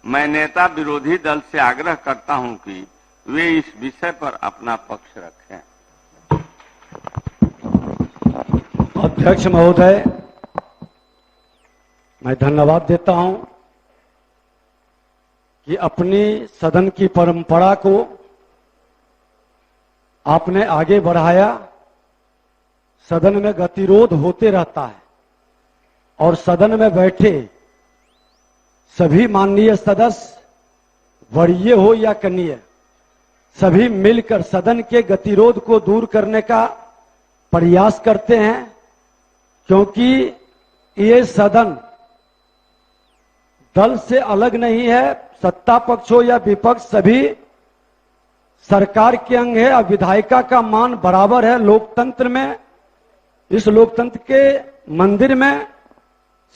मैं नेता विरोधी दल से आग्रह करता हूं कि वे इस विषय पर अपना पक्ष रखें। अध्यक्ष महोदय, मैं धन्यवाद देता हूं कि अपनी सदन की परंपरा को आपने आगे बढ़ाया। सदन में गतिरोध होते रहता है और सदन में बैठे सभी माननीय सदस्य, वरीय हो या कनीय, सभी मिलकर सदन के गतिरोध को दूर करने का प्रयास करते हैं, क्योंकि ये सदन दल से अलग नहीं है। सत्ता पक्ष हो या विपक्ष, सभी सरकार के अंग है और विधायिका का मान बराबर है लोकतंत्र में। इस लोकतंत्र के मंदिर में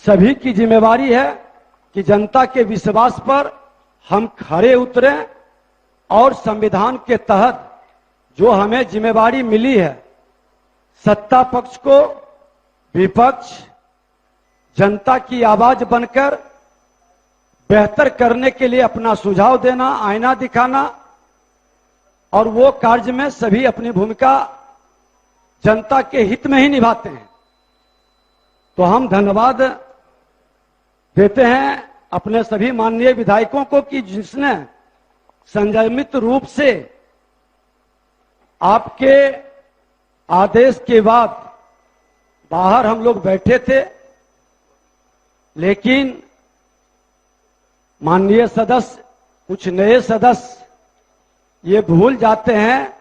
सभी की जिम्मेवारी है कि जनता के विश्वास पर हम खरे उतरें और संविधान के तहत जो हमें जिम्मेवारी मिली है, सत्ता पक्ष को विपक्ष जनता की आवाज बनकर बेहतर करने के लिए अपना सुझाव देना, आईना दिखाना, और वो कार्य में सभी अपनी भूमिका जनता के हित में ही निभाते हैं। तो हम धन्यवाद देते हैं अपने सभी माननीय विधायकों को कि जिसने संयमित रूप से आपके आदेश के बाद बाहर हम लोग बैठे थे, लेकिन माननीय सदस्य, कुछ नए सदस्य ये भूल जाते हैं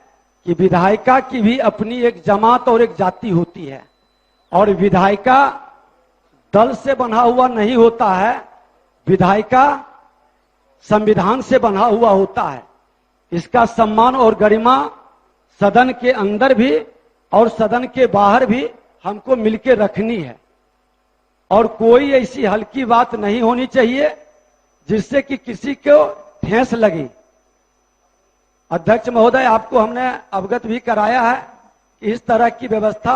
कि विधायिका की भी अपनी एक जमात और एक जाति होती है और विधायिका दल से बंधा हुआ नहीं होता है। विधायिका संविधान से बंधा हुआ होता है। इसका सम्मान और गरिमा सदन के अंदर भी और सदन के बाहर भी हमको मिलकर रखनी है और कोई ऐसी हल्की बात नहीं होनी चाहिए जिससे कि किसी को ठेस लगे। अध्यक्ष महोदय, आपको हमने अवगत भी कराया है कि इस तरह की व्यवस्था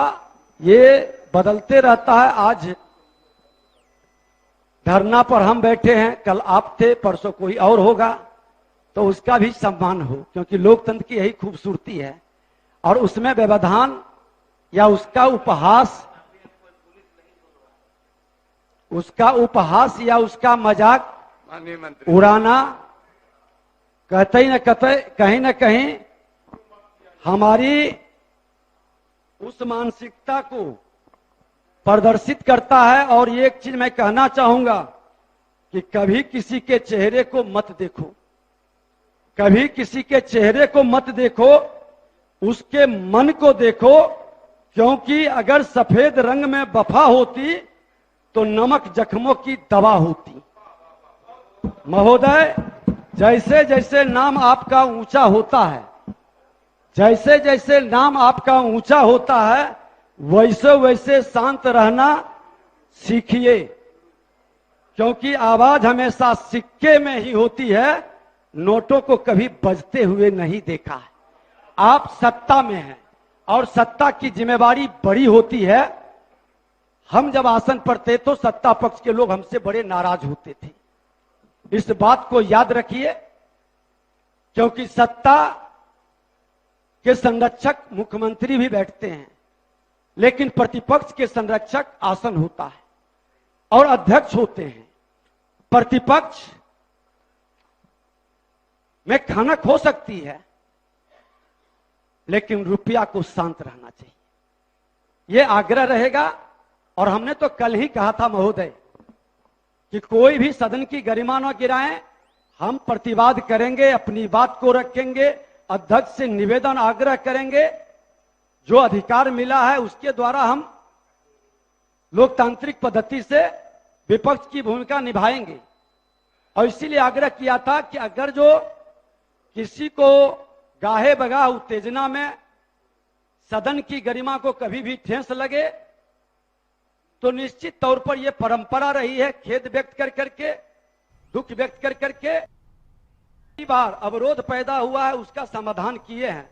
ये बदलते रहता है। आज धरना पर हम बैठे हैं, कल आप थे, परसों कोई और होगा, तो उसका भी सम्मान हो, क्योंकि लोकतंत्र की यही खूबसूरती है। और उसमें व्यवधान या उसका उपहास या उसका मजाक उड़ाना कहीं न कहीं हमारी उस मानसिकता को प्रदर्शित करता है। और ये एक चीज मैं कहना चाहूंगा कि कभी किसी के चेहरे को मत देखो, कभी किसी के चेहरे को मत देखो, उसके मन को देखो, क्योंकि अगर सफेद रंग में वफा होती तो नमक जख्मों की दवा होती। महोदय, जैसे जैसे नाम आपका ऊंचा होता है, जैसे जैसे नाम आपका ऊंचा होता है, वैसे वैसे शांत रहना सीखिए, क्योंकि आवाज हमेशा सिक्के में ही होती है, नोटों को कभी बजते हुए नहीं देखा है। आप सत्ता में हैं और सत्ता की जिम्मेवारी बड़ी होती है। हम जब आसन पर थे तो सत्ता पक्ष के लोग हमसे बड़े नाराज होते थे। इस बात को याद रखिए, क्योंकि सत्ता के संरक्षक मुख्यमंत्री भी बैठते हैं, लेकिन प्रतिपक्ष के संरक्षक आसन होता है और अध्यक्ष होते हैं। प्रतिपक्ष में खनक हो सकती है, लेकिन रुपया को शांत रहना चाहिए, यह आग्रह रहेगा। और हमने तो कल ही कहा था महोदय कि कोई भी सदन की गरिमा न गिराएं, हम प्रतिवाद करेंगे, अपनी बात को रखेंगे, अध्यक्ष से निवेदन आग्रह करेंगे, जो अधिकार मिला है उसके द्वारा हम लोकतांत्रिक पद्धति से विपक्ष की भूमिका निभाएंगे। और इसीलिए आग्रह किया था कि अगर जो किसी को गाहे बगाह उत्तेजना में सदन की गरिमा को कभी भी ठेस लगे, तो निश्चित तौर पर यह परंपरा रही है, खेद व्यक्त कर करके, दुख व्यक्त कर करके कई बार अवरोध पैदा हुआ है, उसका समाधान किए हैं।